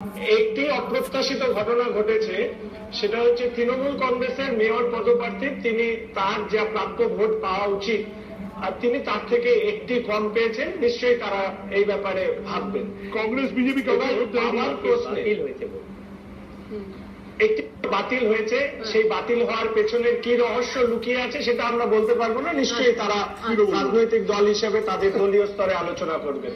একটি অপ্রত্যাশিত ঘটনা ঘটেছে, সেটা হচ্ছে তৃণমূল কংগ্রেসের মেয়র পদপ্রার্থী তিনি তার যা প্রাপ্য ভোট পাওয়া উচিত আর তিনি তার থেকে একটি কম পেয়েছেন। নিশ্চয়ই তারা এই ব্যাপারে ভাববেন। কংগ্রেস বিজেপি একটি বাতিল হয়েছে, সেই বাতিল হওয়ার পেছনের কি রহস্য লুকিয়ে আছে সেটা আমরা বলতে পারবো না। নিশ্চয়ই তারা রাজনৈতিক দল হিসেবে তাদের দলীয় স্তরে আলোচনা করবেন।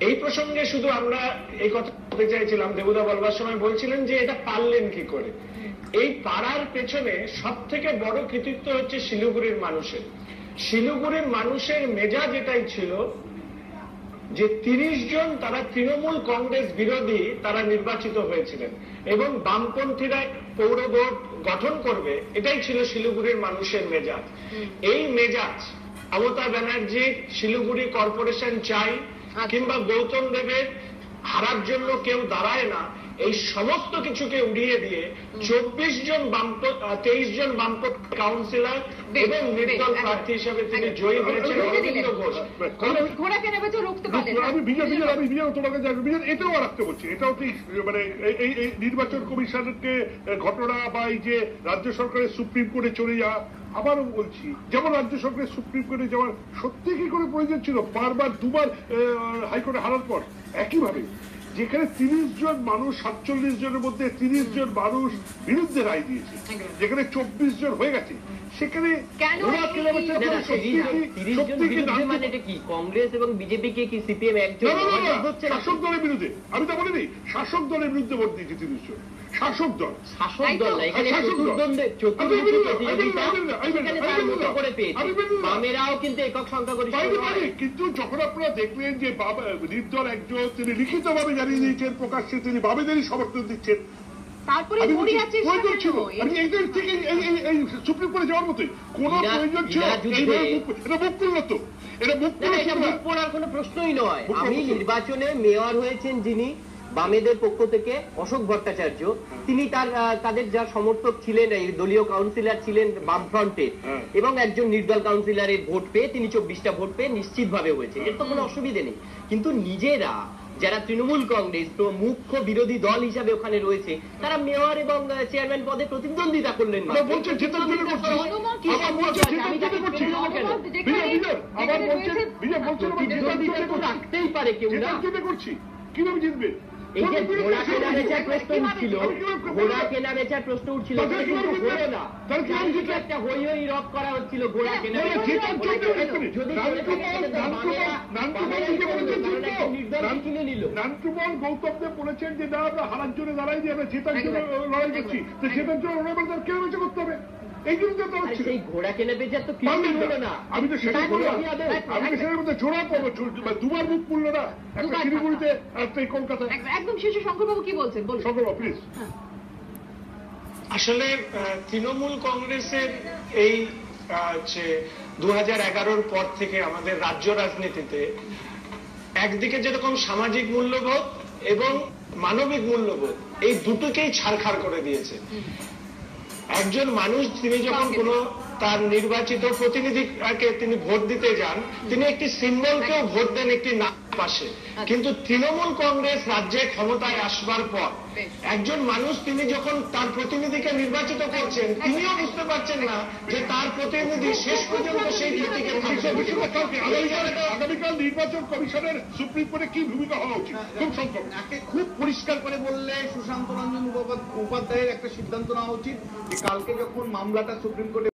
এই প্রসঙ্গে শুধু আমরা এই কথা বলতে চাইছিলাম, দেবুদা বলবার সময় বলছিলেন যে এটা পারলেন কি করে। এই পাড়ার পেছনে সব থেকে বড় কৃতিত্ব হচ্ছে শিলিগুড়ির মানুষের। শিলিগুড়ির মানুষের মেজাজ এটাই ছিল যে 30 জন তারা তৃণমূল কংগ্রেস বিরোধী তারা নির্বাচিত হয়েছিলেন এবং বামপন্থীরা পৌর বোর্ড গঠন করবে, এটাই ছিল শিলিগুড়ির মানুষের মেজাজ। এই মেজাজ মমতা ব্যানার্জির শিলিগুড়ি কর্পোরেশন চাই কিংবা গৌতম দেবের হারার জন্য কেউ দাঁড়ায় না, এই সমস্ত কিছুকে উড়িয়ে দিয়ে 23 জন বামপন্থী কাউন্সিলর এবং নির্দল প্রার্থী হিসেবে তিনি জয়ী হয়েছেন অরবিন্দ ঘোষ। এটাও রাখতে বলছি, এটাও কি মানে এই নির্বাচন কমিশনকে ঘটনা বা এই যে রাজ্য সরকারের সুপ্রিম কোর্টে চলে যাওয়া, আবারও বলছি যেমন রাজ্য সরকারের সুপ্রিম কোর্টে যাওয়ার সত্যি কি করে প্রয়োজন ছিল বারবার দুবার হাইকোর্টে হারার পর? একইভাবে যেখানে 30 জন মানুষ 47 জনের মধ্যে 30 জন মানুষ বিরুদ্ধে রায় দিয়েছে, যেখানে 24 জন হয়ে গেছে, সেখানে কংগ্রেস এবং বিজেপি কি সিপিএম একজন শাসক দলের বিরুদ্ধে? আমি তো বলিনি, শাসক দলের বিরুদ্ধে ভোট দিয়েছে 30 জন। শাসক দল কিন্তু যখন আপনারা দেখলেন যে নির্দল একজন তিনি লিখিত ভাবে জানিয়ে দিয়েছেন, প্রকাশ্যে তিনি বামেদেরই সমর্থন দিচ্ছেন, সুপ্রিম কোর্টে যাওয়ার মতোই কোন প্রয়োজন ছিল? এটা মুখ করল তো, এটা মুখ পড়ার কোন প্রশ্নই নয়। আমি নির্বাচনে মেয়র হয়েছেন যিনি বামেদের পক্ষ থেকে অশোক ভট্টাচার্য, তিনি তাদের যা সমর্থক ছিলেন, এই দলীয় কাউন্সিলর ছিলেন বামফ্রন্টের, এবং একজন নির্দল কাউন্সিলরের ভোট পেয়ে তিনি 24টা ভোট পেয়ে নিশ্চিতভাবে হয়েছে, এর তো কোনো অসুবিধে নেই। কিন্তু নিজেরা যারা তৃণমূল কংগ্রেস তো মুখ্য বিরোধী দল হিসাবে ওখানে রয়েছে, তারা মেয়র এবং চেয়ারম্যান পদে প্রতিদ্বন্দ্বিতা করলেন না। রাখতেই পারে কেউ না, কিভাবে জিতবে? এই যে ঘোড়া কেনা বেচার প্রশ্ন উঠছিল, ঘোড়া কেনা বেচার প্রশ্ন উঠছিল, একটা হই হই রব করা হচ্ছিল ঘোড়া কেনা। কিনে নিল নান্টুমল গৌতম দেব বলেছেন যে না, আমরা হারার জন্য দাঁড়াই দিয়ে আমরা জেতার জন্য লড়াই করছি, তো জেতার জন্য কেনা বেচা করতে হবে। সেই ঘোড়া কেনা বেচার তো কিছু হলো না। আমি তো সেটা সেটার মধ্যে জোড়া পাবো, দুবার মুখ পুরল না, একটা শিলিগুড়িতে একটা কলকাতায়। একদম শেষে শঙ্করবাবু কি বলছেন? শঙ্করবাবু প্লিজ। আসলে তৃণমূল কংগ্রেসের এই 2011-র পর থেকে আমাদের রাজ্য রাজনীতিতে একদিকে যেরকম সামাজিক মূল্যবোধ এবং মানবিক মূল্যবোধ এই দুটোকেই ছাড়খাড় করে দিয়েছে। একজন মানুষ তিনি যখন কোন তার নির্বাচিত প্রতিনিধিকে তিনি ভোট দিতে যান, তিনি একটি সিম্বলকেও ভোট দেন একটি নাম পাশে। কিন্তু তৃণমূল কংগ্রেস রাজ্যে ক্ষমতায় আসবার পর একজন মানুষ তিনি যখন তার প্রতিনিধিকে নির্বাচিত করছেন, তিনিও বুঝতে পারছেন না যে তার প্রতিনিধি শেষ পর্যন্ত সেই প্রতীকে আগামীকাল নির্বাচন কমিশনের সুপ্রিম কোর্টে কি ভূমিকা হওয়া উচিত? খুব সংক্ষেপ, খুব পরিষ্কার করে বললে সুশান্ত রঞ্জন উপাধ্যায়ের একটা সিদ্ধান্ত নেওয়া উচিত যে কালকে যখন মামলাটা সুপ্রিম কোর্টে